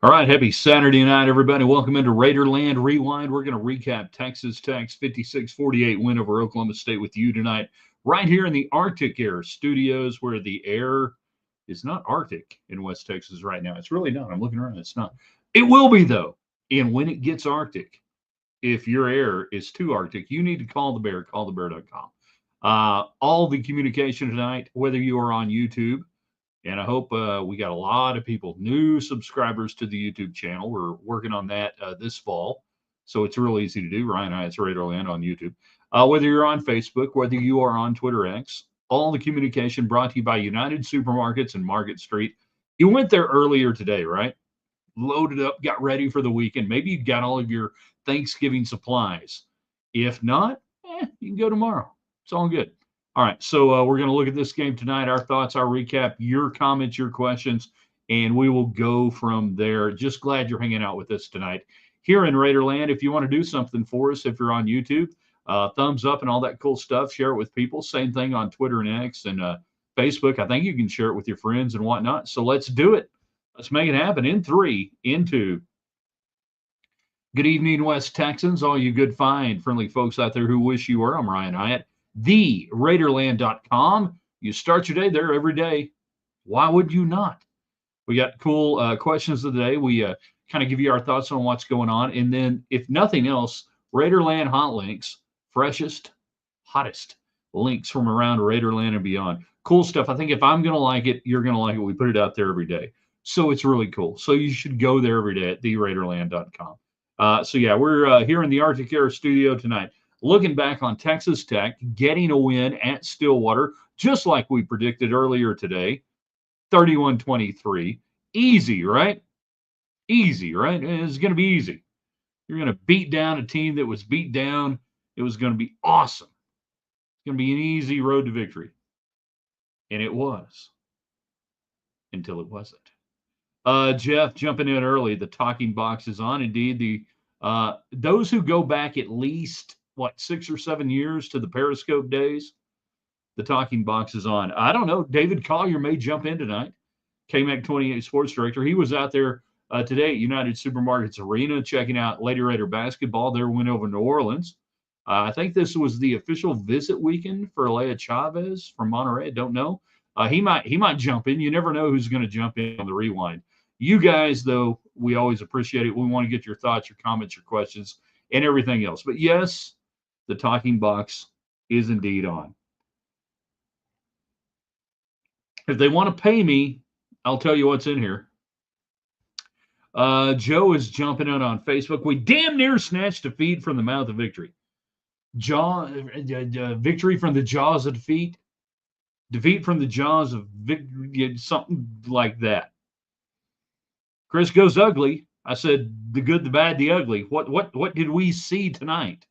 All right, happy Saturday night, everybody. Welcome into Raiderland Rewind. We're going to recap Texas Tech's 56-48 win over Oklahoma State with you tonight, right here in the Arctic Air Studios, where the air is not Arctic in West Texas right now. It's really not. I'm looking around. It's not. It will be, though. And when it gets Arctic, if your air is too Arctic, you need to call the bear, callthebear.com. All the communication tonight, whether you are on YouTube, and I hope we got a lot of people, new subscribers to the YouTube channel. We're working on that this fall. So it's real easy to do. Ryan Hyatt's Raiderland on YouTube. Whether you're on Facebook, whether you are on Twitter X, all the communication brought to you by United Supermarkets and Market Street. You went there earlier today, right? Loaded up, got ready for the weekend. Maybe you got all of your Thanksgiving supplies. If not, you can go tomorrow. It's all good. All right, so we're going to look at this game tonight. Our thoughts, our recap, your comments, your questions, and we will go from there. Just glad you're hanging out with us tonight here in Raiderland. If you want to do something for us, if you're on YouTube, thumbs up and all that cool stuff, share it with people. Same thing on Twitter and X and Facebook. I think you can share it with your friends and whatnot. So let's do it. Let's make it happen in 3, in 2. Good evening, West Texans, all you good, fine, friendly folks out there who wish you were. I'm Ryan Hyatt. TheRaiderland.com. You start your day there every day. Why would you not? We got cool questions of the day. We kind of give you our thoughts on what's going on. And then, if nothing else, Raiderland hot links, freshest, hottest links from around Raiderland and beyond. Cool stuff. I think if I'm going to like it, you're going to like it. We put it out there every day. So it's really cool. So you should go there every day at TheRaiderland.com. So yeah, we're here in the Arctic Air studio tonight. Looking back on Texas Tech getting a win at Stillwater, just like we predicted earlier today, 31-23. Easy, right? Easy, right? It's going to be easy. You're going to beat down a team that was beat down. It was going to be awesome. It's going to be an easy road to victory. And it was. Until it wasn't. Jeff, jumping in early. The talking box is on. Indeed, those who go back at least 6 or 7 years to the Periscope days, the talking box is on. I don't know. David Collier may jump in tonight. KMAC 28 sports director. He was out there today at United Supermarkets Arena checking out Lady Raider basketball. Their win over New Orleans. I think this was the official visit weekend for Alea Chavez from Monterey. I don't know. He might jump in. You never know who's going to jump in on the rewind. You guys, though, we always appreciate it. We want to get your thoughts, your comments, your questions, and everything else. But yes, the talking box is indeed on. If they want to pay me, I'll tell you what's in here. Joe is jumping out on Facebook. We damn near snatched a feed from the mouth of victory. Victory from the jaws of defeat. Defeat from the jaws of victory, something like that. Chris goes ugly. I said the good, the bad, the ugly. What did we see tonight?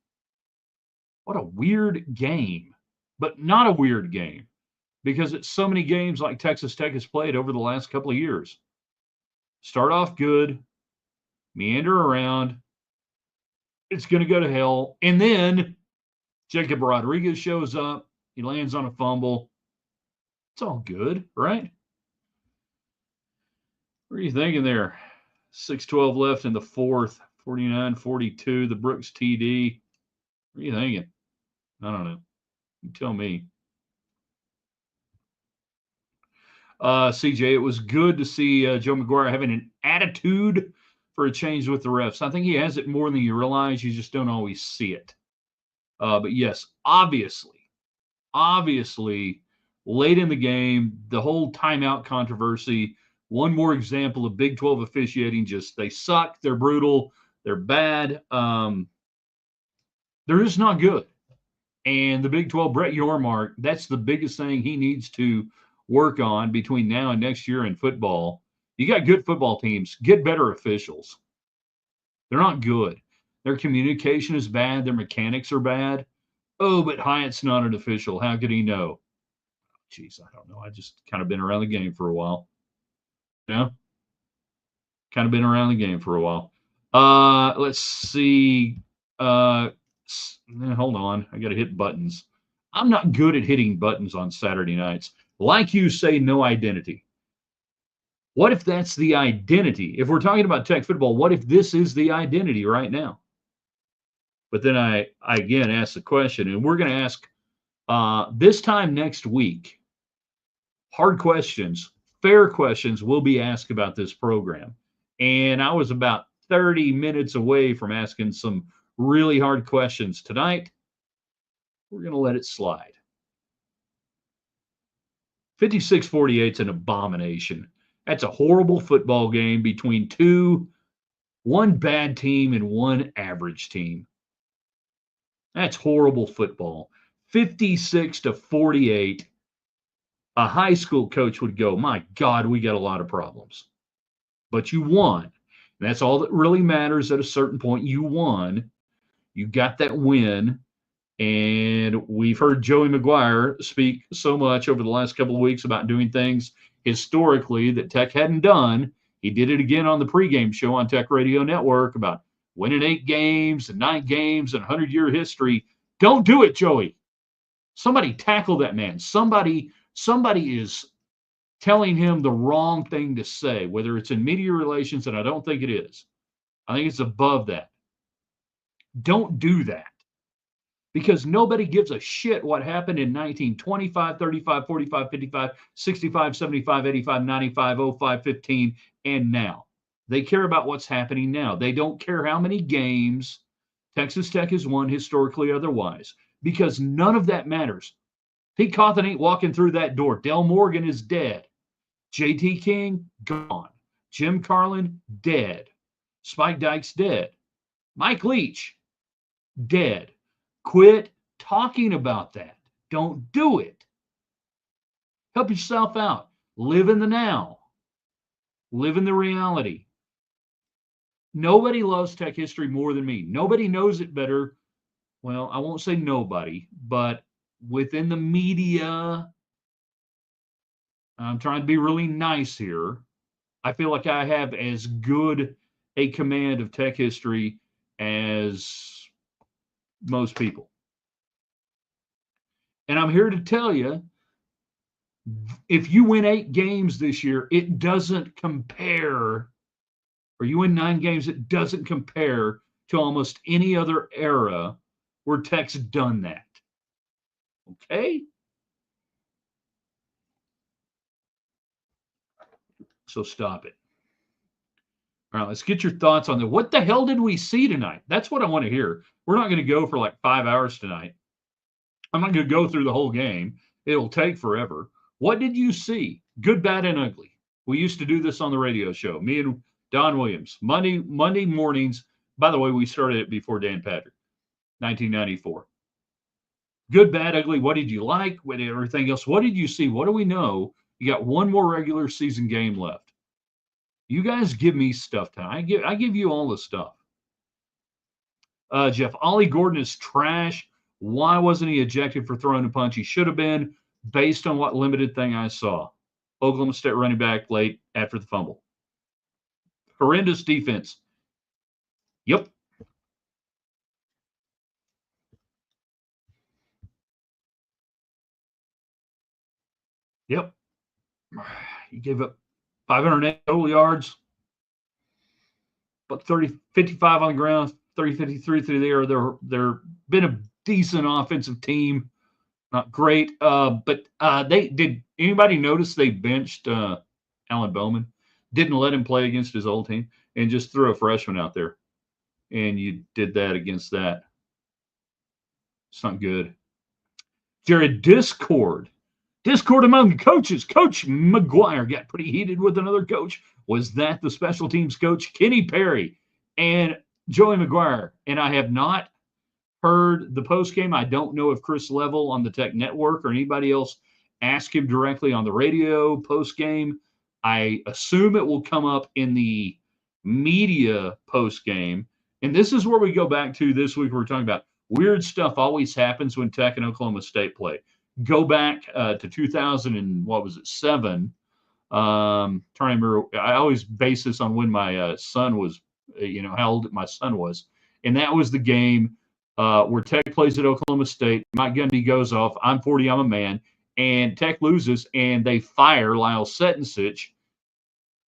What a weird game, but not a weird game because it's so many games like Texas Tech has played over the last couple of years. Start off good, meander around. It's going to go to hell. And then Jacob Rodriguez shows up. He lands on a fumble. It's all good, right? What are you thinking there? 6:12 left in the fourth, 49-42, the Brooks TD. What are you thinking? I don't know. You tell me. CJ, it was good to see Joe McGuire having an attitude for a change with the refs. I think he has it more than you realize. You just don't always see it. But yes, obviously, late in the game, the whole timeout controversy, one more example of Big 12 officiating. Just they suck, they're brutal, they're bad. They're just not good. And the Big 12, Brett Yormark, that's the biggest thing he needs to work on between now and next year in football. You got good football teams, get better officials. They're not good. Their communication is bad. Their mechanics are bad. Oh, but Hyatt's not an official. How could he know? Jeez, I don't know. I just kind of been around the game for a while. Yeah? Kind of been around the game for a while. Let's see. Hold on. I got to hit buttons. I'm not good at hitting buttons on Saturday nights. Like you say, no identity. What if that's the identity? If we're talking about Tech football, what if this is the identity right now? But then I again ask the question, and we're going to ask this time next week, hard questions, fair questions will be asked about this program. And I was about 30 minutes away from asking some really hard questions tonight. We're going to let it slide. 56-48 is an abomination. That's a horrible football game between one bad team and one average team. That's horrible football. 56-48. A high school coach would go, my God, we got a lot of problems. But you won. And that's all that really matters at a certain point. You won. You got that win. And we've heard Joey McGuire speak so much over the last couple of weeks about doing things historically that Tech hadn't done. He did it again on the pregame show on Tech Radio Network about winning 8 games and 9 games and 100-year history. Don't do it, Joey. Somebody tackle that man. Somebody is telling him the wrong thing to say, whether it's in media relations, and I don't think it is. I think it's above that. Don't do that. Because nobody gives a shit what happened in 1925, 35, 45, 55, 65, 75, 85, 95, 05, 15, and now. They care about what's happening now. They don't care how many games Texas Tech has won historically otherwise, because none of that matters. Pete Cawthon ain't walking through that door. Del Morgan is dead. J.T. King, gone. Jim Carlin, dead. Spike Dykes, dead. Mike Leach, dead. Quit talking about that. Don't do it. Help yourself out. Live in the now. Live in the reality. Nobody loves Tech history more than me. Nobody knows it better. Well, I won't say nobody, but within the media, I'm trying to be really nice here. I feel like I have as good a command of Tech history as most people. And I'm here to tell you, if you win 8 games this year, it doesn't compare, or you win 9 games, it doesn't compare to almost any other era where Tech's done that. Okay? So stop it. All right, let's get your thoughts on that. What the hell did we see tonight? That's what I want to hear. We're not going to go for like 5 hours tonight. I'm not going to go through the whole game. It'll take forever. What did you see? Good, bad, and ugly. We used to do this on the radio show. Me and Don Williams. Monday mornings. By the way, we started it before Dan Patrick, 1994. Good, bad, ugly. What did you like? What everything else? What did you see? What do we know? You got one more regular season game left. You guys give me stuff tonight. I give you all the stuff. Jeff, Ollie Gordon is trash. Why wasn't he ejected for throwing a punch? He should have been, based on what limited thing I saw. Oklahoma State running back late after the fumble. Horrendous defense. Yep. Yep. He gave up 508 total yards, but 55 on the ground, 53 through the air. They're been a decent offensive team. Not great, but they did. Anybody notice they benched Alan Bowman? Didn't let him play against his old team and just threw a freshman out there. And you did that against that. It's not good. Jared, discord among coaches. Coach McGuire got pretty heated with another coach. Was that the special teams coach, Kenny Perry and Joey McGuire? And I have not heard the post game. I don't know if Chris Level on the Tech Network or anybody else asked him directly on the radio post game. I assume it will come up in the media post game. And this is where we go back to this week. We're talking about weird stuff always happens when Tech and Oklahoma State play. Go back to 2007. Trying to remember. I always base this on when my son was, how old my son was, and that was the game where Tech plays at Oklahoma State. Mike Gundy goes off. I'm 40. I'm a man. And Tech loses, and they fire Lyle Setensich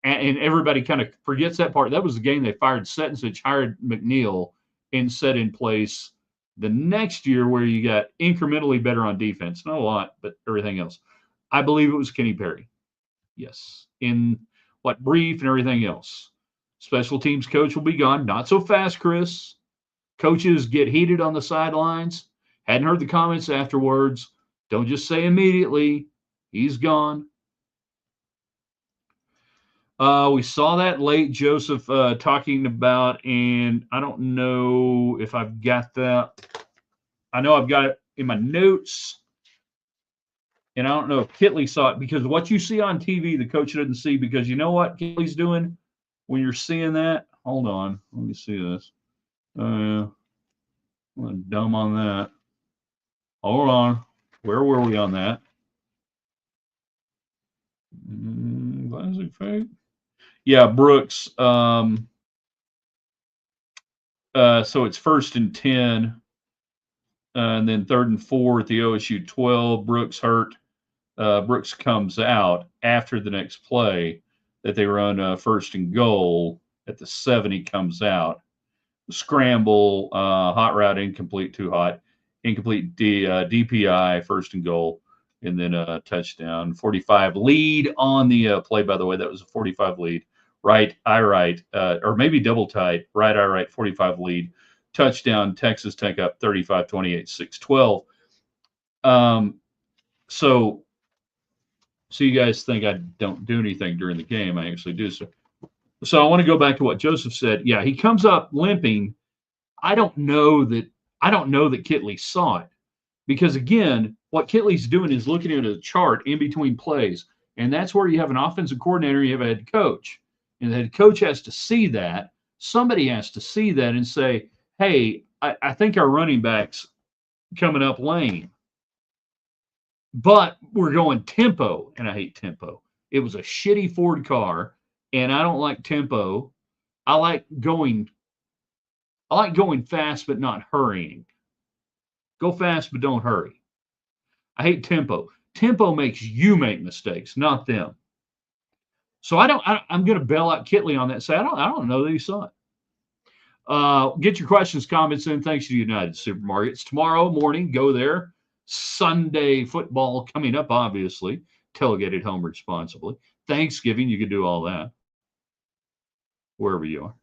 and everybody kind of forgets that part. That was the game they fired Setensich, hired McNeil, and set in place the next year where you got incrementally better on defense. Not a lot, but everything else. I believe it was Kenny Perry. Yes. In what brief and everything else. Special teams coach will be gone. Not so fast, Chris. Coaches get heated on the sidelines. Hadn't heard the comments afterwards. Don't just say immediately, he's gone. We saw that late, Joseph, talking about, and I don't know if I've got that. I know I've got it in my notes, and I don't know if Kitley saw it, because what you see on TV, the coach doesn't see, because you know what Kitley's doing when you're seeing that? Hold on. Let me see this. I'm dumb on that. Hold on. Where were we on that? Classic fake. Yeah, Brooks. So it's 1st and 10, and then 3rd and 4 at the OSU 12. Brooks hurt. Brooks comes out after the next play that they run 1st and goal. At the 7, he comes out. Scramble, hot route, incomplete, too hot. Incomplete DPI, 1st and goal, and then a touchdown. 45 lead on the play, by the way. That was a 45 lead. Right, eye right, or maybe double tight. Right, eye right, 45 lead. Touchdown, Texas Tech up 35-28, 6-12. So you guys think I don't do anything during the game. I actually do. So I want to go back to what Joseph said. Yeah, he comes up limping. I don't know that Kitley saw it, because again, what Kitley's doing is looking at a chart in between plays, and that's where you have an offensive coordinator, you have a head coach, and the head coach has to see that. Somebody has to see that and say, "Hey, I think our running back's coming up lane, but we're going tempo," and I hate tempo. It was a shitty Ford car, and I don't like tempo. I like going fast, but not hurrying. Go fast, but don't hurry. I hate tempo. Tempo makes you make mistakes, not them. So I'm going to bail out Kitley on that. Say I don't know that he saw it. Get your questions, comments in. Thanks to United Supermarkets. Tomorrow morning, go there. Sunday football coming up, obviously. Tailgate at home responsibly. Thanksgiving, you can do all that wherever you are.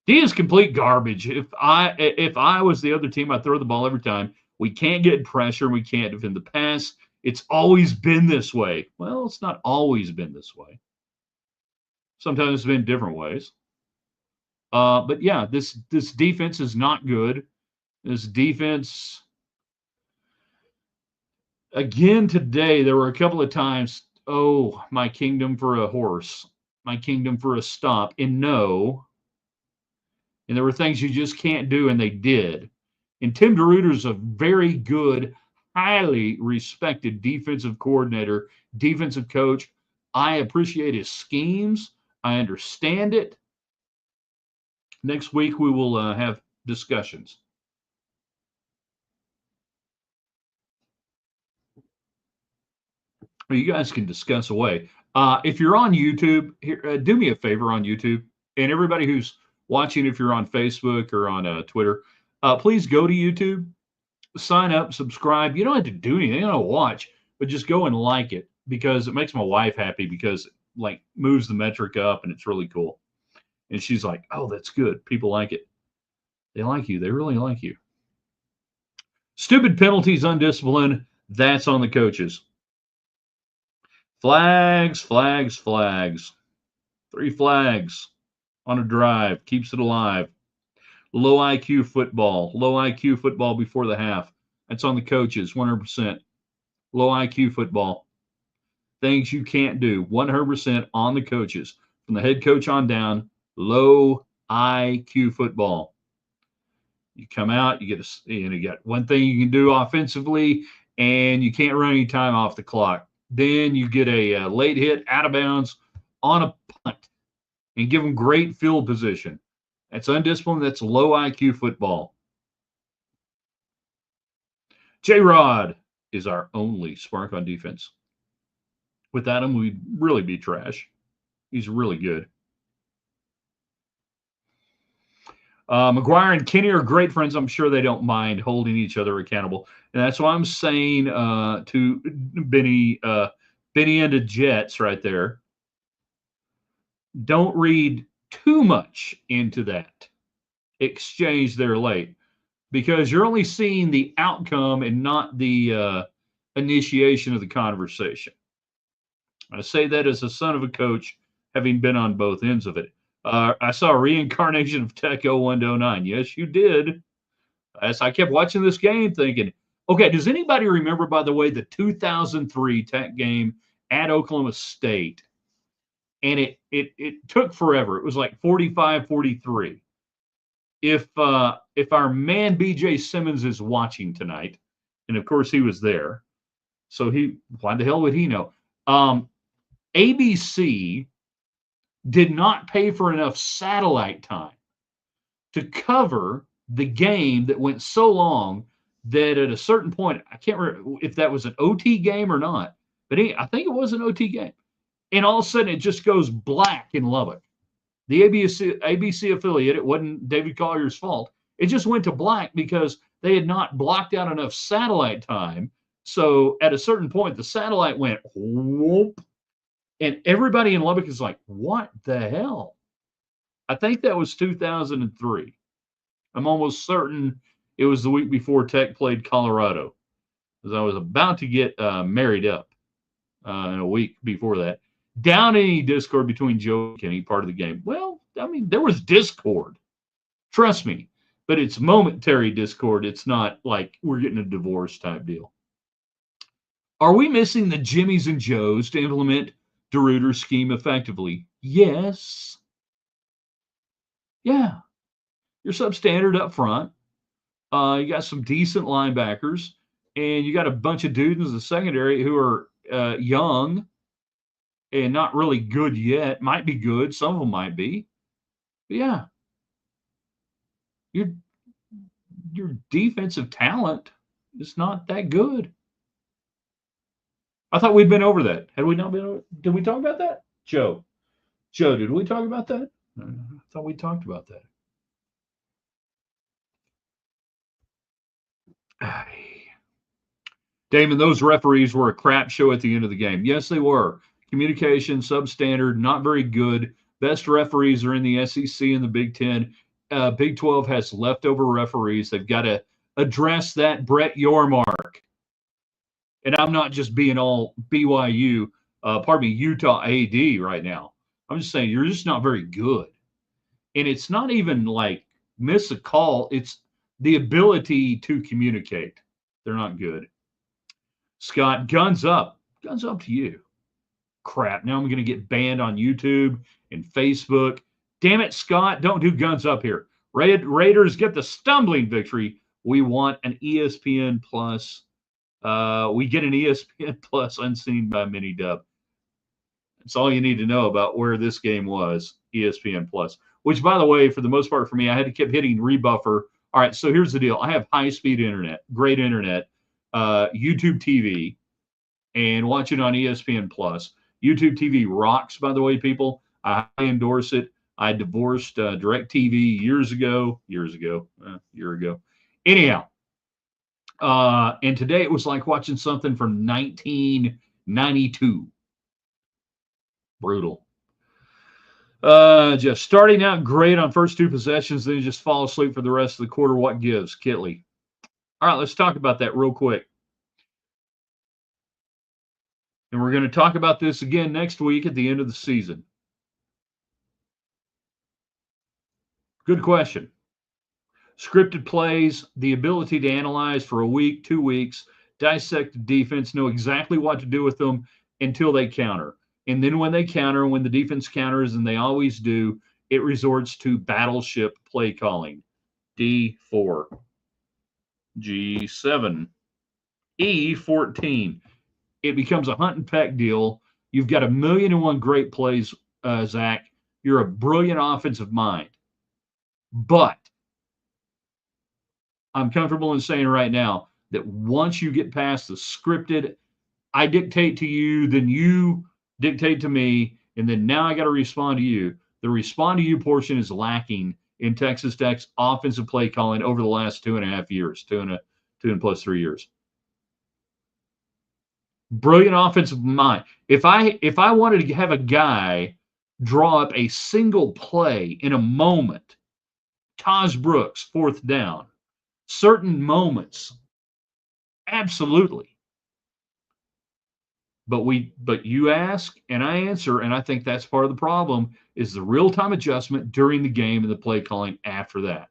D is complete garbage. If I was the other team, I'd throw the ball every time. We can't get pressure. We can't defend the pass. It's always been this way. Well, it's not always been this way. Sometimes it's been different ways. But yeah, this defense is not good. This defense, again today, there were a couple of times, oh, my kingdom for a horse, my kingdom for a stop, and no. And there were things you just can't do, and they did. And Tim DeRuyter's a very good, highly respected defensive coordinator, defensive coach. I appreciate his schemes. I understand it. Next week, we will have discussions. You guys can discuss away. If you're on YouTube, here, do me a favor on YouTube, and everybody who's watching, if you're on Facebook or on Twitter, please go to YouTube, sign up, subscribe. You don't have to do anything. You don't have to watch, but just go and like it, because it makes my wife happy, because like moves the metric up, and it's really cool. And she's like, "Oh, that's good. People like it. They like you. They really like you." Stupid penalties, undisciplined. That's on the coaches. Flags, flags, flags. 3 flags on a drive keeps it alive. Low IQ football. Low IQ football before the half. That's on the coaches, 100%. Low IQ football. Things you can't do, 100% on the coaches. From the head coach on down, low IQ football. You come out, you got one thing you can do offensively, and you can't run any time off the clock. Then you get a late hit out of bounds on a punt and give them great field position. That's undisciplined. That's low IQ football. J-Rod is our only spark on defense. Without him, we'd really be trash. He's really good. McGuire and Kenny are great friends. I'm sure they don't mind holding each other accountable, and that's why I'm saying to Benny and the Jets right there. Don't read too much into that exchange there late because you're only seeing the outcome and not the initiation of the conversation. I say that as a son of a coach, having been on both ends of it. I saw a reincarnation of Tech 01-09. Yes, you did. As I kept watching this game thinking, okay, does anybody remember, by the way, the 2003 Tech game at Oklahoma State? And it took forever. It was like 45-43. If our man BJ Simmons is watching tonight, and of course he was there, so why the hell would he know? ABC did not pay for enough satellite time to cover the game that went so long that at a certain point, I can't remember if that was an OT game or not, but I think it was an OT game. And all of a sudden, it just goes black in Lubbock. The ABC affiliate, it wasn't David Collier's fault. It just went to black because they had not blocked out enough satellite time. So at a certain point, the satellite went whoop, and everybody in Lubbock is like, what the hell? I think that was 2003. I'm almost certain it was the week before Tech played Colorado, because I was about to get married up in a week before that. Down any discord between Joe and Kenny, part of the game. Well, I mean, there was discord. Trust me. But it's momentary discord. It's not like we're getting a divorce type deal. Are we missing the Jimmies and Joes to implement DeRuyter's scheme effectively? Yes. Yeah. You're substandard up front. You got some decent linebackers, and you got a bunch of dudes in the secondary who are young and not really good yet. Might be good. Some of them might be. But yeah. Your defensive talent is not that good. I thought we'd been over that. Had we not been over? Did we talk about that? Joe, did we talk about that? I thought we talked about that. Damon, those referees were a crap show at the end of the game. Yes, they were. Communication, substandard, not very good. Best referees are in the SEC and the Big Ten. Big 12 has leftover referees. They've got to address that Brett Yormark. And I'm not just being all BYU, Utah AD right now. I'm just saying you're just not very good. And it's not even like miss a call. It's the ability to communicate. They're not good. Scott, guns up. Guns up to you. Crap. Now I'm going to get banned on YouTube and Facebook. Damn it, Scott. Don't do guns up here. Raiders get the stumbling victory. We want an ESPN Plus. We get an ESPN Plus unseen by mini dub. That's all you need to know about where this game was, ESPN Plus. Which, by the way, for the most part for me, I had to keep hitting rebuffer. All right, so here's the deal. I have high-speed internet, great internet, YouTube TV, and watch it on ESPN Plus. YouTube TV rocks, by the way, people. I endorse it. I divorced DirecTV a year ago. Anyhow, and today it was like watching something from 1992. Brutal. Just starting out great on first two possessions, then you just fall asleep for the rest of the quarter. What gives, Kitley? All right, let's talk about that real quick. And we're going to talk about this again next week at the end of the season. Good question. Scripted plays, the ability to analyze for a week, 2 weeks, dissect the defense, know exactly what to do with them until they counter. And then when they counter, when the defense counters, and they always do, it resorts to battleship play calling. D4, G7, E14. It becomes a hunt and peck deal. You've got 1,000,001 great plays, Zach. You're a brilliant offensive mind. But I'm comfortable in saying right now that once you get past the scripted, I dictate to you, then you dictate to me, And then now I got to respond to you. The respond to you portion is lacking in Texas Tech's offensive play calling over the last 2.5 years, two and plus 3 years. Brilliant offensive mind. If I wanted to have a guy draw up a single play in a moment, Taj Brooks, fourth down, certain moments, absolutely. But you ask and I answer, and I think that's part of the problem is the real-time adjustment during the game and the play calling after that.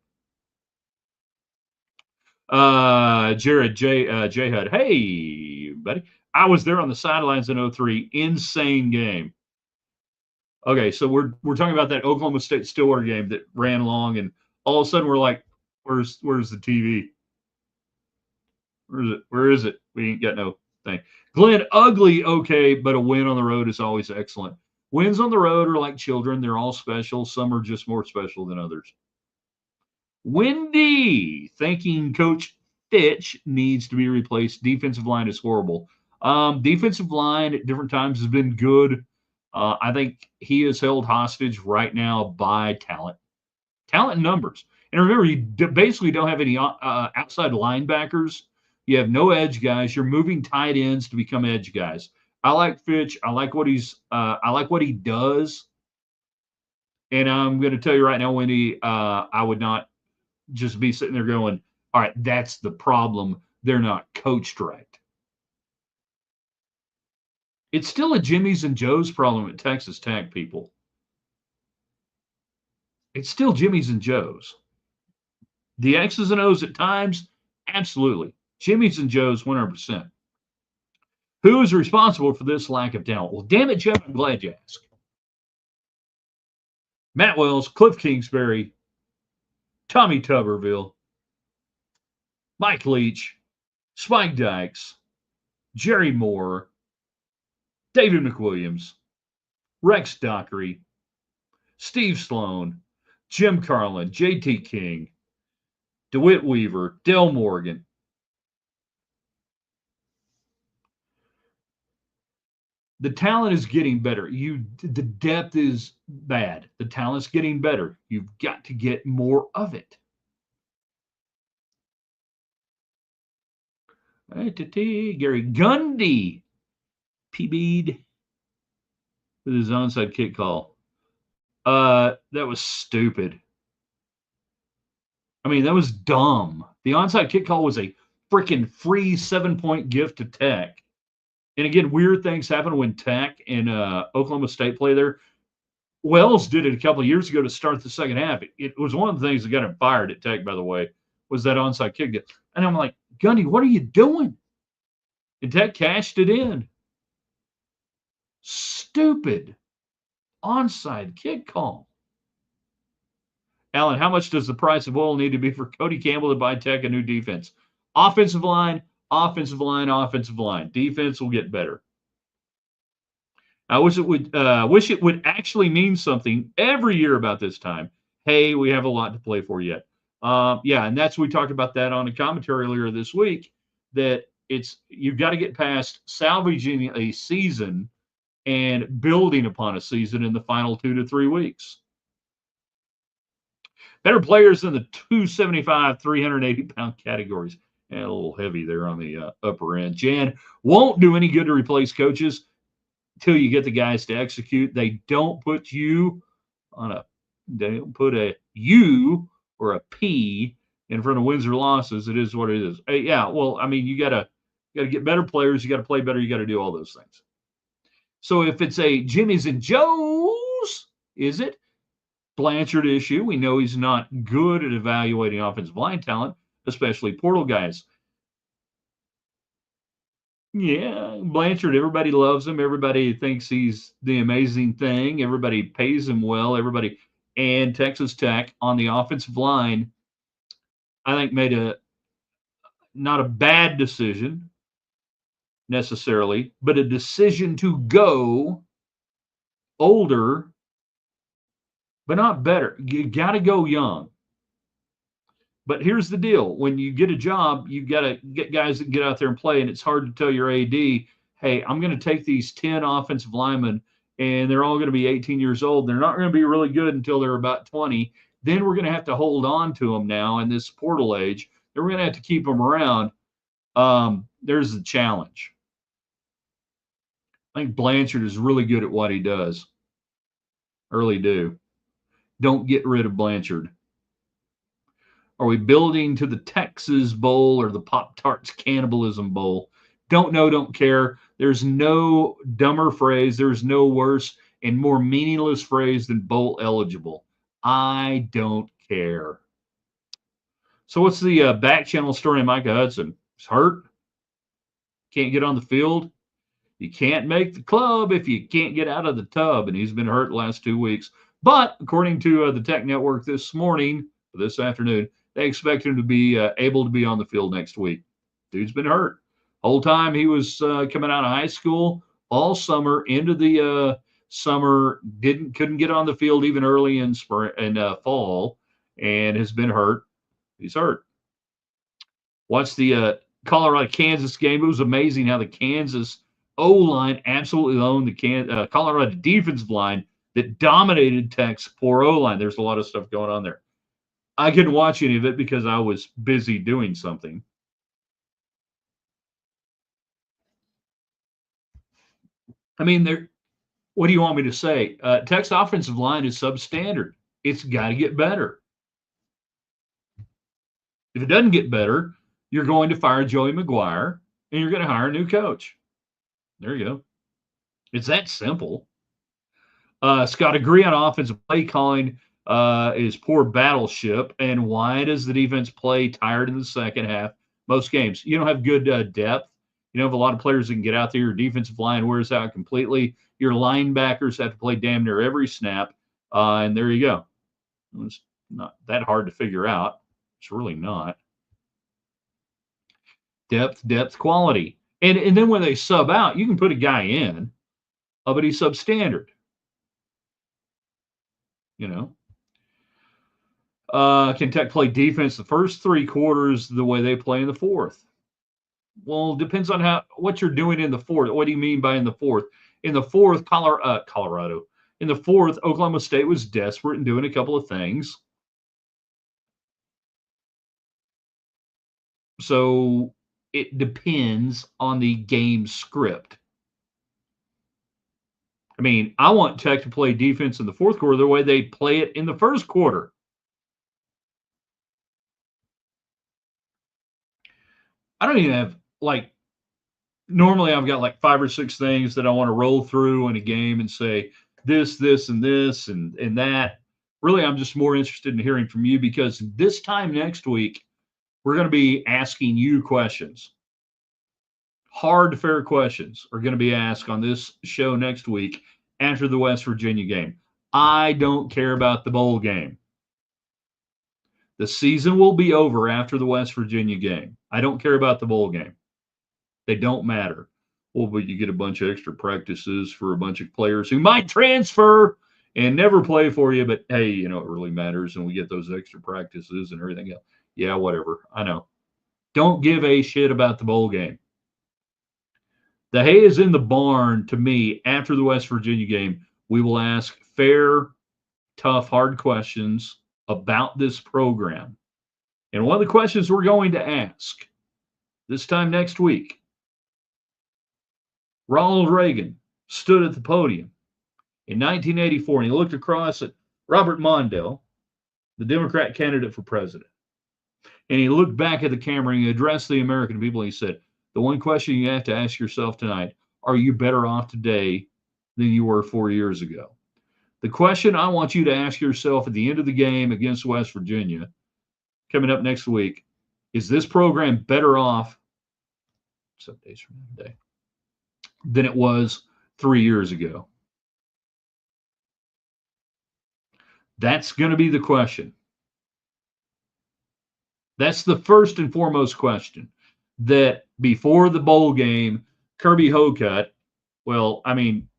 Jared J Hud, hey buddy, I was there on the sidelines in 03. Insane game. Okay, so we're talking about that Oklahoma State Stillwater game that ran long, and all of a sudden we're like, where's the TV? Where is it? Where is it? We ain't got no thing. Glenn, ugly, okay, but a win on the road is always excellent. Wins on the road are like children. They're all special. Some are just more special than others. Wendy, thinking Coach Fitch needs to be replaced. Defensive line is horrible. Defensive line at different times has been good. I think he is held hostage right now by talent and numbers. And remember, you basically don't have any outside linebackers. You have no edge guys. You're moving tight ends to become edge guys. I like Fitch. I like what he does. And I'm going to tell you right now, Wendy, I would not just be sitting there going, all right, that's the problem. They're not coached right. It's still a Jimmy's and Joe's problem at Texas Tech, people. It's still Jimmy's and Joe's. The X's and O's at times, absolutely. Jimmy's and Joe's 100%. Who is responsible for this lack of talent? Well, damn it, Jeff, I'm glad you asked. Matt Wells, Cliff Kingsbury, Tommy Tuberville, Mike Leach, Spike Dykes, Jerry Moore, David McWilliams, Rex Dockery, Steve Sloan, Jim Carlin, J.T. King, DeWitt Weaver, Del Morgan. The talent is getting better. The depth is bad. The talent's getting better. You've got to get more of it. Gary Gundy, PB'd with his onside kick call. That was stupid. I mean, that was dumb. The onside kick call was a freaking free 7-point gift to Tech. And again, weird things happen when Tech and Oklahoma State play there. Wells did it a couple of years ago to start the second half. It was one of the things that got him fired at Tech, by the way, was that onside kick. And I'm like, Gundy, what are you doing? And Tech cashed it in. Stupid onside kick call. Alan, how much does the price of oil need to be for Cody Campbell to buy Tech a new defense? Offensive line, offensive line, offensive line. Defense will get better. I wish it would actually mean something every year about this time. Hey, we have a lot to play for yet. Yeah, and we talked about that on a commentary earlier this week, that you've got to get past salvaging a season and building upon a season in the final 2 to 3 weeks. Better players in the 275, 380-pound categories. And a little heavy there on the upper end. Jan, won't do any good to replace coaches until you get the guys to execute. They don't put a U or a P in front of wins or losses. It is what it is. Yeah, well, I mean, you gotta get better players. You got to play better. You got to do all those things. So if it's a Jimmy's and Joe's, is it? Blanchard issue. We know he's not good at evaluating offensive line talent, especially portal guys. Yeah, Blanchard, everybody loves him. Everybody thinks he's the amazing thing. Everybody pays him well. And Texas Tech on the offensive line, I think made not a bad decision necessarily, but a decision to go older, but not better. You got to go young. But here's the deal. When you get a job, you got to get guys that get out there and play, and it's hard to tell your AD, hey, I'm going to take these 10 offensive linemen and they're all going to be 18 years old. They're not going to be really good until they're about 20. Then we're going to have to hold on to them now in this portal age. Then we're going to have to keep them around. There's the challenge. I think Blanchard is really good at what he does. I really do. Don't get rid of Blanchard. Are we building to the Texas Bowl or the Pop-Tarts Cannibalism Bowl? Don't know, don't care. There's no dumber phrase. There's no worse and more meaningless phrase than bowl eligible. I don't care. So what's the back channel story of Micah Hudson? He's hurt. Can't get on the field. You can't make the club if you can't get out of the tub, and he's been hurt the last 2 weeks. But according to the Tech Network this afternoon, they expect him to be able to be on the field next week. Dude's been hurt. Whole time he was coming out of high school, all summer into the summer, couldn't get on the field even early in spring and fall, and has been hurt. He's hurt. Watch the Colorado-Kansas game. It was amazing how the Kansas O-line absolutely owned the Colorado defensive line that dominated Tech's poor O-line. There's a lot of stuff going on there. I couldn't watch any of it because I was busy doing something. I mean, what do you want me to say? Tech's offensive line is substandard. It's got to get better. If it doesn't get better, you're going to fire Joey McGuire and you're going to hire a new coach. There you go. It's that simple. Scott, agree on offensive play calling is poor battleship. And why does the defense play tired in the second half? Most games. You don't have good depth. You don't have a lot of players that can get out there. Your defensive line wears out completely. Your linebackers have to play damn near every snap. And there you go. It's not that hard to figure out. It's really not. Depth, quality. And then when they sub out, you can put a guy in, but he's substandard. You know. Can Tech play defense the first 3 quarters the way they play in the fourth? Well, depends on what you're doing in the fourth. What do you mean by in the fourth? In the fourth, Colorado. In the fourth, Oklahoma State was desperate and doing a couple of things. So it depends on the game script. I mean, I want Tech to play defense in the fourth quarter the way they play it in the first quarter. I don't even have, normally I've got 5 or 6 things that I want to roll through in a game and say this, and this, and that. Really, I'm just more interested in hearing from you because this time next week, we're going to be asking you questions. Hard, fair questions are going to be asked on this show next week after the West Virginia game. I don't care about the bowl game. The season will be over after the West Virginia game. I don't care about the bowl game. They don't matter. Well, but you get a bunch of extra practices for a bunch of players who might transfer and never play for you, but hey, it really matters, and we get those extra practices and everything else. Yeah, whatever. I know. Don't give a shit about the bowl game. The hay is in the barn to me after the West Virginia game. We will ask fair, tough, hard questions about this program. And one of the questions we're going to ask this time next week, Ronald Reagan stood at the podium in 1984 and he looked across at Robert Mondale, the Democrat candidate for president. And he looked back at the camera and he addressed the American people. And he said, the one question you have to ask yourself tonight, are you better off today than you were 4 years ago? The question I want you to ask yourself at the end of the game against West Virginia, coming up next week, is this program better off 7 days from today than it was 3 years ago? That's going to be the question. That's the first and foremost question. That before the bowl game, Kirby Hocutt,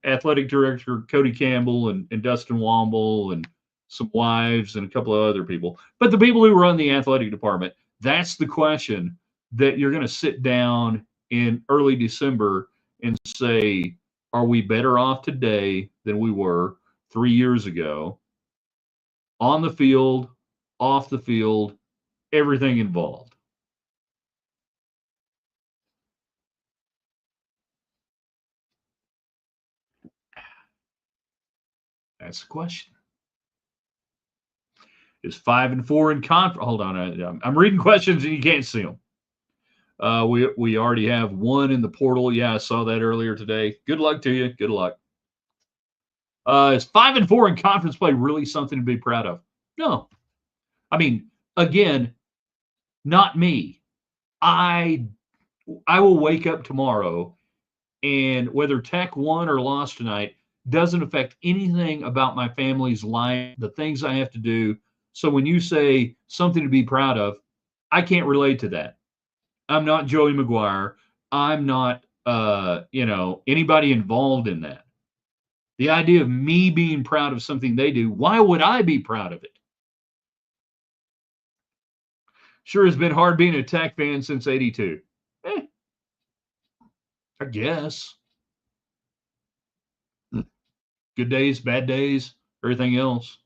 athletic director Cody Campbell and Dustin Womble and some wives and a couple of other people, but the people who run the athletic department, that's the question that you're going to sit down in early December and say, Are we better off today than we were 3 years ago? On the field, off the field, everything involved. That's the question. Is 5-4 in conference? Hold on, I'm reading questions and you can't see them. We already have one in the portal. Yeah, I saw that earlier today. Good luck to you. Good luck. Is 5-4 in conference play really something to be proud of? No. I mean, again, not me. I will wake up tomorrow, and whether Tech won or lost tonight doesn't affect anything about my family's life, the things I have to do. So when you say something to be proud of, I can't relate to that. I'm not Joey McGuire. I'm not, anybody involved in that. The idea of me being proud of something they do, why would I be proud of it? Sure has been hard being a Tech fan since '82. I guess. Good days, bad days, everything else.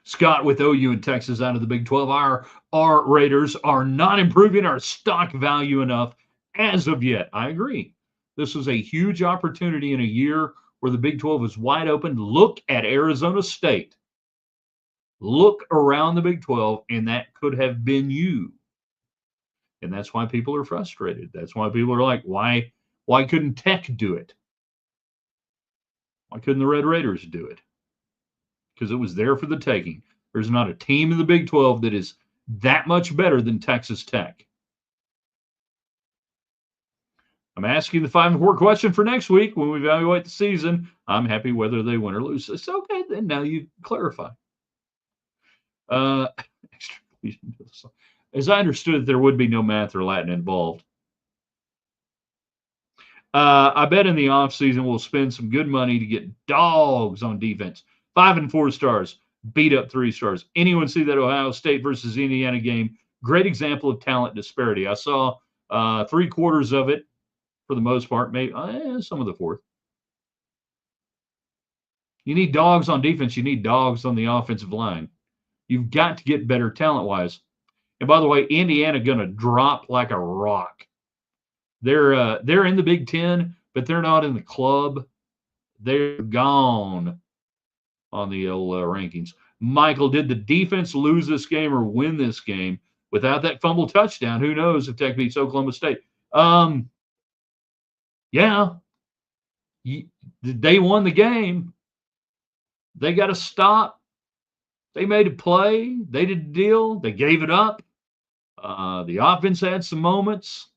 Scott with OU and Texas out of the Big 12. Our Raiders are not improving our stock value enough as of yet. I agree. This was a huge opportunity in a year where the Big 12 is wide open. Look at Arizona State. Look around the Big 12, and that could have been you. And that's why people are frustrated. That's why people are like, why couldn't Tech do it? Why couldn't the Red Raiders do it? Because it was there for the taking. There's not a team in the Big 12 that is that much better than Texas Tech. I'm asking the 5-4 question for next week when we evaluate the season. I'm happy whether they win or lose. It's okay, then now you clarify. As I understood, there would be no math or Latin involved. I bet in the offseason we'll spend some good money to get dogs on defense. 5 and 4 stars, beat up 3 stars. Anyone see that Ohio State versus Indiana game? Great example of talent disparity. I saw 3/4 of it for the most part, maybe some of the fourth. You need dogs on defense. You need dogs on the offensive line. You've got to get better talent-wise. And by the way, Indiana going to drop like a rock. They're in the Big Ten, but they're not in the club. They're gone on the rankings. Michael, did the defense lose this game or win this game without that fumble touchdown? Who knows if Tech beats Oklahoma State? Yeah, they won the game. They got to stop. They made a play. They did the deal. They gave it up. The offense had some moments.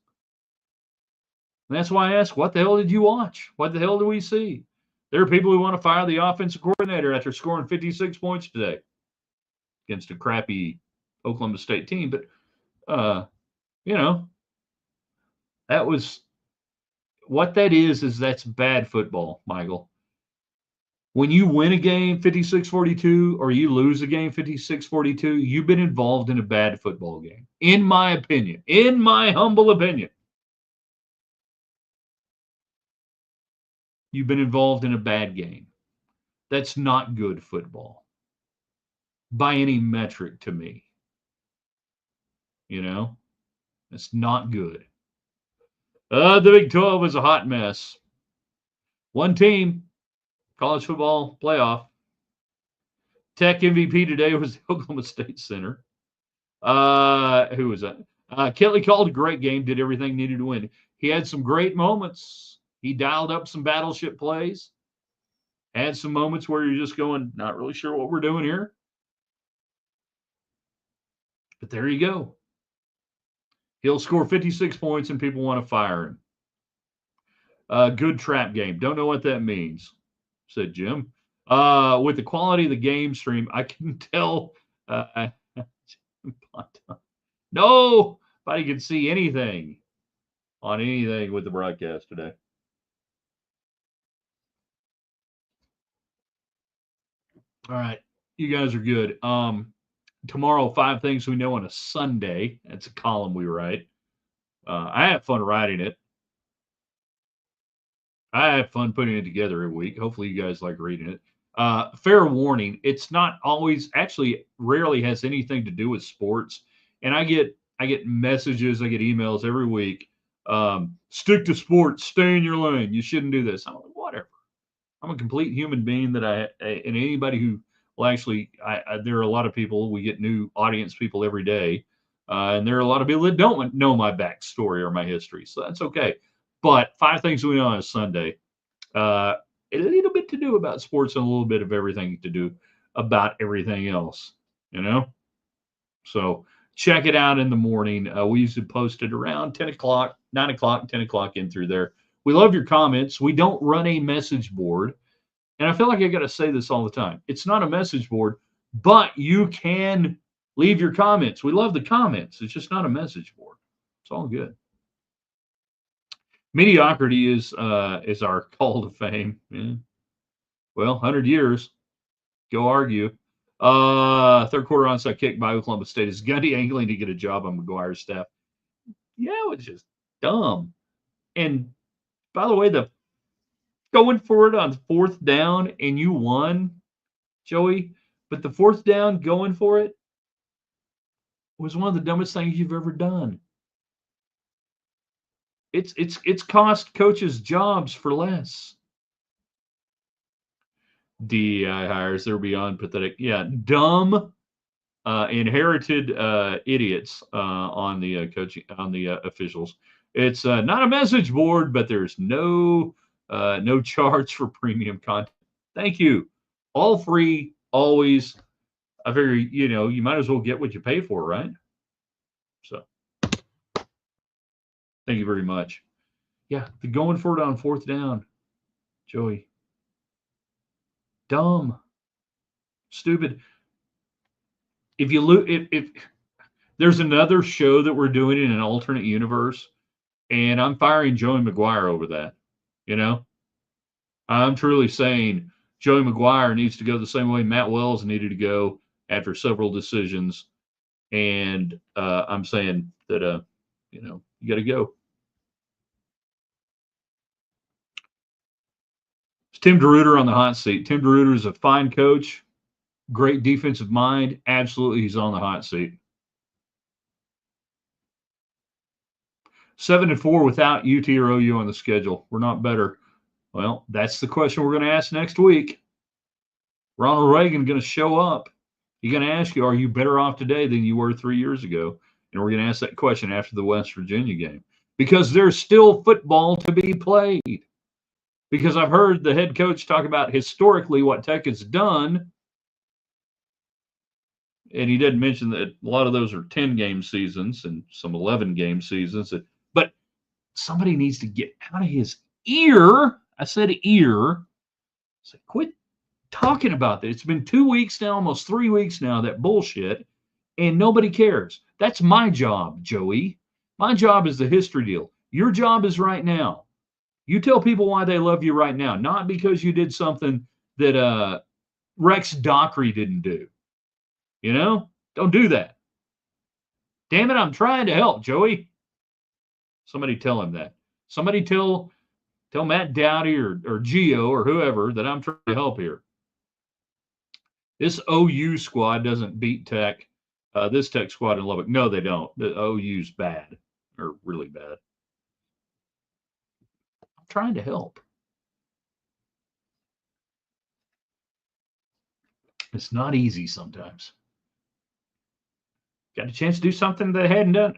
And that's why I asked, what the hell did you watch? What the hell do we see? There are people who want to fire the offensive coordinator after scoring 56 points today against a crappy Oklahoma State team. But, that was what that is that's bad football, Michael. When you win a game 56-42 or you lose a game 56-42, you've been involved in a bad football game, in my opinion, in my humble opinion. You've been involved in a bad game. That's not good football by any metric to me. It's not good. The Big 12 is a hot mess. One team, college football playoff. Tech MVP today was the Oklahoma State center. Who was that? Kelly called a great game, did everything needed to win. He had some great moments. He dialed up some battleship plays. Had some moments where you're just going, not really sure what we're doing here. But there you go. He'll score 56 points and people want to fire him. Good trap game. Don't know what that means, said Jim. With the quality of the game stream, I can tell. Nobody can see anything on anything with the broadcast today. All right. You guys are good. Tomorrow, 5 things we know on a Sunday. That's a column we write. I have fun writing it. I have fun putting it together every week. Hopefully, you guys like reading it. Fair warning: it's not always, actually, rarely has anything to do with sports. And I get messages, I get emails every week. Stick to sports, stay in your lane. You shouldn't do this. I'm like, whatever. I'm a complete human being and anybody who will actually, there are a lot of people, we get new audience people every day. And there are a lot of people that don't know my backstory or my history. So that's okay. But five things we know on a Sunday, uh, a little bit to do about sports and a little bit of everything to do about everything else, you know? So check it out in the morning. We usually post it around 10 o'clock, 9 o'clock, 10 o'clock in through there. We love your comments. We don't run a message board. And I feel like I got to say this all the time. It's not a message board, but you can leave your comments. We love the comments. It's just not a message board. It's all good. Mediocrity is our call to fame. Yeah. Well, 100 years. Go argue. Third quarter onside kick by Oklahoma State. Is Gundy angling to get a job on McGuire's staff? Yeah, it's just dumb. And by the way, the going for it on fourth down and you won, Joey. But the fourth down going for it was one of the dumbest things you've ever done. It's cost coaches jobs for less. DEI hires, they're beyond pathetic. Yeah, dumb, inherited idiots on the coaching, on the officials. It's not a message board, but there's no charge for premium content. Thank you. All free, always. I figure, you might as well get what you pay for, right? So thank you very much. Yeah, the going for it on fourth down, Joey. Dumb, stupid. If you look, if there's another show that we're doing in an alternate universe, and I'm firing Joey McGuire over that, you know, I'm truly saying Joey McGuire needs to go the same way Matt Wells needed to go after several decisions, and I'm saying that you got to go. It's Tim DeRuyter on the hot seat. Tim DeRuyter is a fine coach, great defensive mind. Absolutely, he's on the hot seat. 7-4 without UT or OU on the schedule. We're not better. Well, that's the question we're going to ask next week. Ronald Reagan going to show up. He's going to ask you, are you better off today than you were 3 years ago? And we're going to ask that question after the West Virginia game because there's still football to be played. Because I've heard the head coach talk about historically what Tech has done. And he did mention that a lot of those are 10-game seasons and some 11-game seasons. But somebody needs to get out of his ear. I said ear. Say, quit talking about that. It's been 2 weeks now, almost 3 weeks now, that bullshit, and nobody cares. That's my job, Joey. My job is the history deal. Your job is right now. You tell people why they love you right now, not because you did something that Rex Dockery didn't do. Don't do that. Damn it, I'm trying to help, Joey. Somebody tell him that. Somebody tell Matt Dowdy or Gio or whoever that I'm trying to help here. This OU squad doesn't beat Tech. This Tech squad in Lubbock. No, they don't. The OU's bad, or really bad. I'm trying to help. It's not easy sometimes. Got a chance to do something they hadn't done.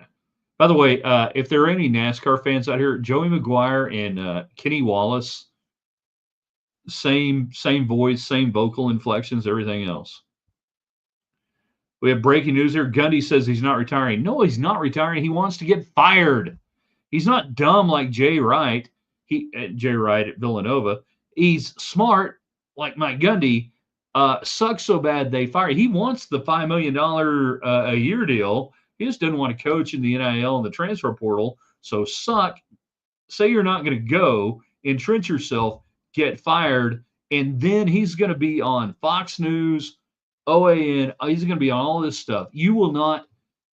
By the way, if there are any NASCAR fans out here, Joey McGuire and Kenny Wallace, same voice, same vocal inflections, everything else. We have breaking news here. Gundy says he's not retiring. No, he's not retiring. He wants to get fired. He's not dumb like Jay Wright. Jay Wright at Villanova. He's smart like Mike Gundy. Sucks so bad they fire. He wants the $5 million a year deal. He just doesn't want to coach in the NIL and the transfer portal. So suck. Say you're not going to go, entrench yourself, get fired, and then he's going to be on Fox News, OAN. He's going to be on all this stuff. You will not,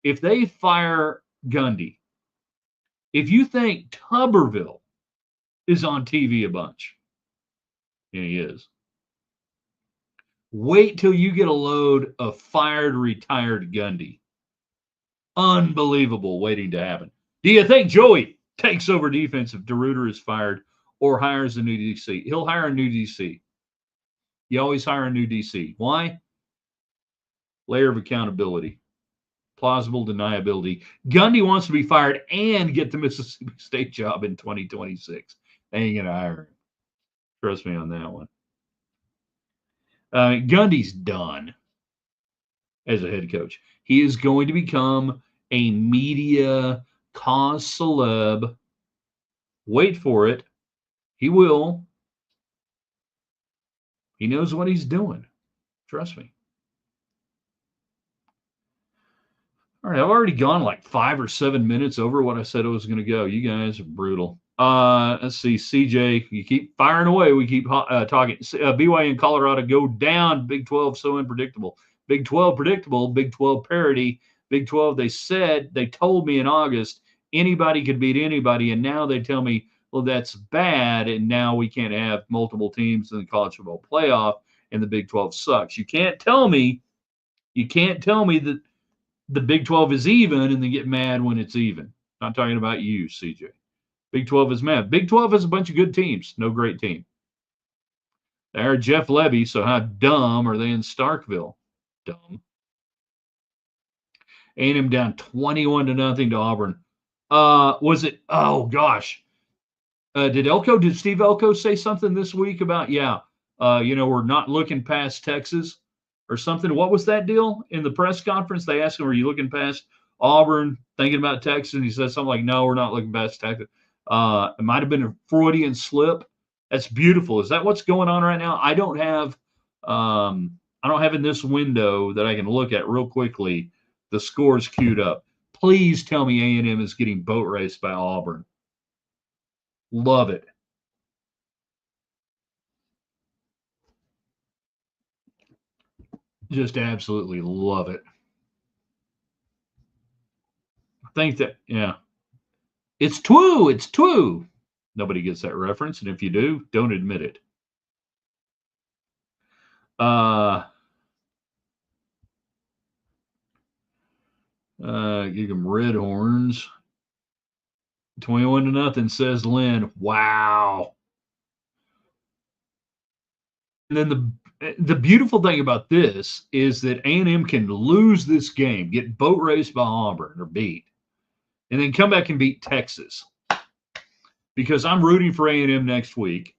if they fire Gundy, if you think Tuberville is on TV a bunch. And he is. Wait till you get a load of fired, retired Gundy. Unbelievable waiting to happen. Do you think Joey takes over defense if DeRuiter is fired or hires a new DC? He'll hire a new DC. You always hire a new DC. Why? Layer of accountability, plausible deniability. Gundy wants to be fired and get the Mississippi State job in 2026. They ain't going to hire him. Trust me on that one. Gundy's done as a head coach. He is going to become a media cause celeb. Wait for it. He will. He knows what he's doing. Trust me. All right, I've already gone like 5 or 7 minutes over what I said I was going to go. You guys are brutal. Let's see, CJ, you keep firing away. We keep talking. BYU and Colorado go down. Big 12 so unpredictable. Big 12 predictable. Big 12 parity. Big 12. They told me in August anybody could beat anybody, and now they tell me, well, that's bad, and now we can't have multiple teams in the college football playoff, and the Big 12 sucks. You can't tell me that the Big 12 is even and they get mad when it's even. Not talking about you, CJ. Big 12 is mad. Big 12 has a bunch of good teams. No great team. They're Jeff Levy, so how dumb are they in Starkville? Dumb. A&M down 21-0 to Auburn. Was it? Oh, gosh. Did Steve Elko say something this week about, we're not looking past Texas or something? What was that deal in the press conference? They asked him, are you looking past Auburn, thinking about Texas? And he said something like, no, we're not looking past Texas. It might have been a Freudian slip. That's beautiful. Is that what's going on right now? I don't have in this window that I can look at real quickly the scores queued up. Please tell me A&M is getting boat raced by Auburn. Love it. Just absolutely love it. I think that, it's TWU. Nobody gets that reference, and if you do, don't admit it. Give them red horns. 21-0, says Lynn. Wow. And then the beautiful thing about this is that A&M can lose this game, get boat raced by Auburn or beat, and then come back and beat Texas. Because I'm rooting for A&M next week.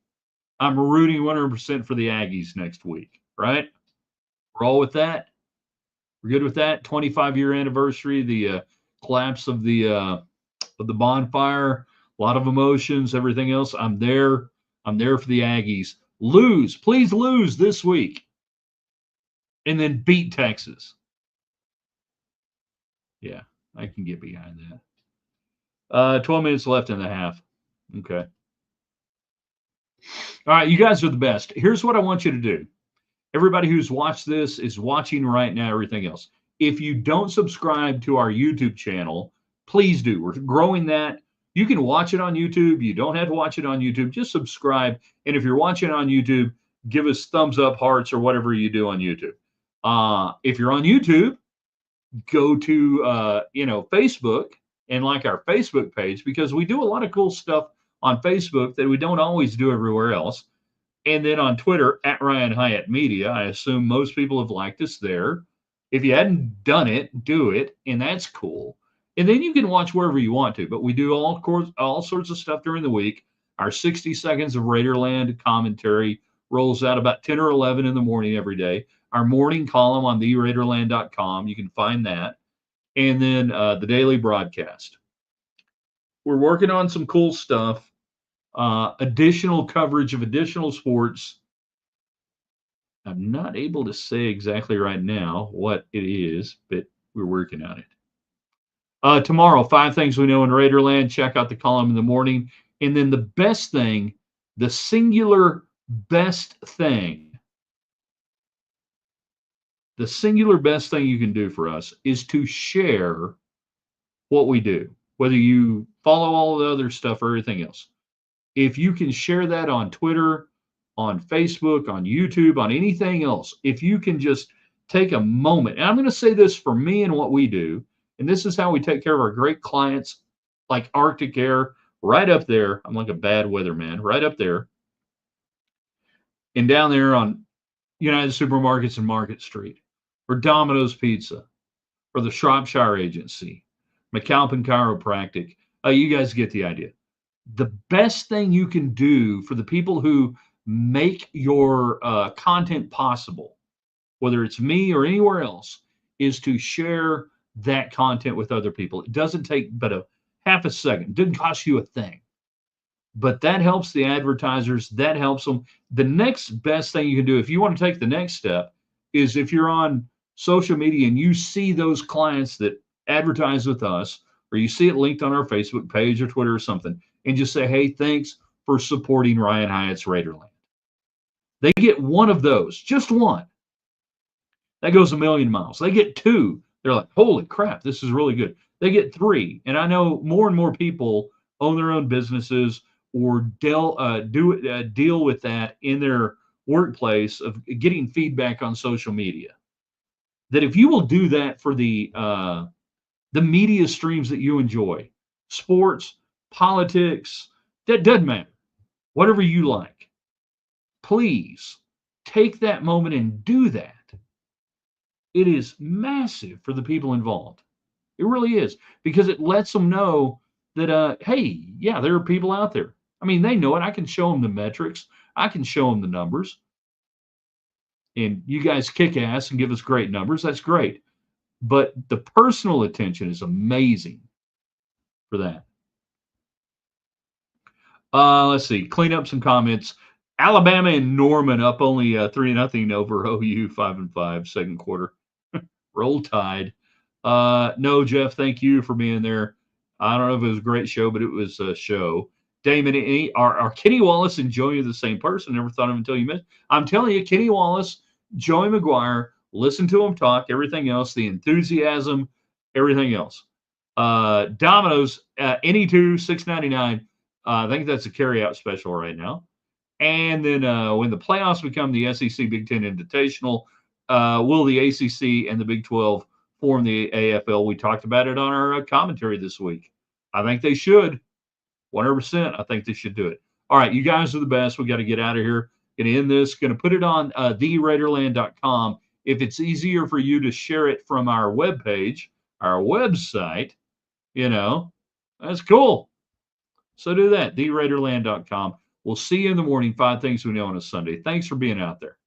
I'm rooting 100% for the Aggies next week, right? We're all with that? We're good with that? 25-year anniversary, the collapse of the bonfire, a lot of emotions, everything else. I'm there. I'm there for the Aggies. Please lose this week. And then beat Texas. Yeah, I can get behind that. 12 minutes left in the half. Okay. All right, you guys are the best. Here's what I want you to do. Everybody who's watched this is watching right now, everything else. If you don't subscribe to our YouTube channel, please do. We're growing that. You can watch it on YouTube. You don't have to watch it on YouTube. Just subscribe. And if you're watching on YouTube, give us thumbs up, hearts, or whatever you do on YouTube. If you're on YouTube, go to Facebook and like our Facebook page, because we do a lot of cool stuff on Facebook that we don't always do everywhere else. And then on Twitter, at Ryan Hyatt Media. I assume most people have liked us there. If you hadn't done it, do it, and that's cool. And then you can watch wherever you want to. But we do all sorts of stuff during the week. Our 60 seconds of Raiderland commentary rolls out about 10 or 11 in the morning every day. Our morning column on theraiderland.com, you can find that. And then the daily broadcast. We're working on some cool stuff. Additional coverage of additional sports. I'm not able to say exactly right now what it is, but we're working on it. Tomorrow, 5 things we know in Raiderland. Check out the column in the morning. And then the best thing, the singular best thing you can do for us is to share what we do, whether you follow all the other stuff or everything else. If you can share that on Twitter, on Facebook, on YouTube, on anything else, if you can just take a moment, and I'm going to say this for me and what we do, and this is how we take care of our great clients like Arctic Air, right up there. I'm like a bad weatherman, right up there. And down there on United Supermarkets and Market Street, or Domino's Pizza, or the Shropshire Agency, McAlpin Chiropractic. You guys get the idea. The best thing you can do for the people who make your content possible, whether it's me or anywhere else, is to share that content with other people. It doesn't take but a half a second. It didn't cost you a thing, but that helps the advertisers. That helps them. The next best thing you can do, if you want to take the next step, is if you're on social media and you see those clients that advertise with us, or you see it linked on our Facebook page or Twitter or something, and just say, hey, thanks for supporting Ryan Hyatt's Raiderland. They get one of those, just one. That goes a million miles. They get two. They're like, holy crap, this is really good. They get three. And I know more and more people own their own businesses or deal with that in their workplace of getting feedback on social media. That if you will do that for the media streams that you enjoy, sports, politics, that doesn't matter, whatever you like, please take that moment and do that. It is massive for the people involved. It really is, because it lets them know that, hey, yeah, there are people out there. I mean, they know it. I can show them the metrics. I can show them the numbers. And you guys kick ass and give us great numbers. That's great. But the personal attention is amazing for that. Let's see. Clean up some comments. Alabama and Norman up only 3-0 over OU, 5-5, second quarter. Roll Tide. No, Jeff, thank you for being there. I don't know if it was a great show, but it was a show. Damon, are Kenny Wallace and Joey the same person? Never thought of him until you missed. I'm telling you, Kenny Wallace, Joey McGuire, listen to him talk, everything else, the enthusiasm, everything else. Domino's, NE2, $6.99. I think that's a carryout special right now. And then when the playoffs become the SEC Big Ten Invitational, will the ACC and the Big 12 form the AFL? We talked about it on our commentary this week. I think they should. 100%. I think they should do it. All right, you guys are the best. We got to get out of here. Going to end this. Going to put it on theraiderland.com. If it's easier for you to share it from our webpage, our website, that's cool. So do that, theraiderland.com. We'll see you in the morning. 5 things we know on a Sunday. Thanks for being out there.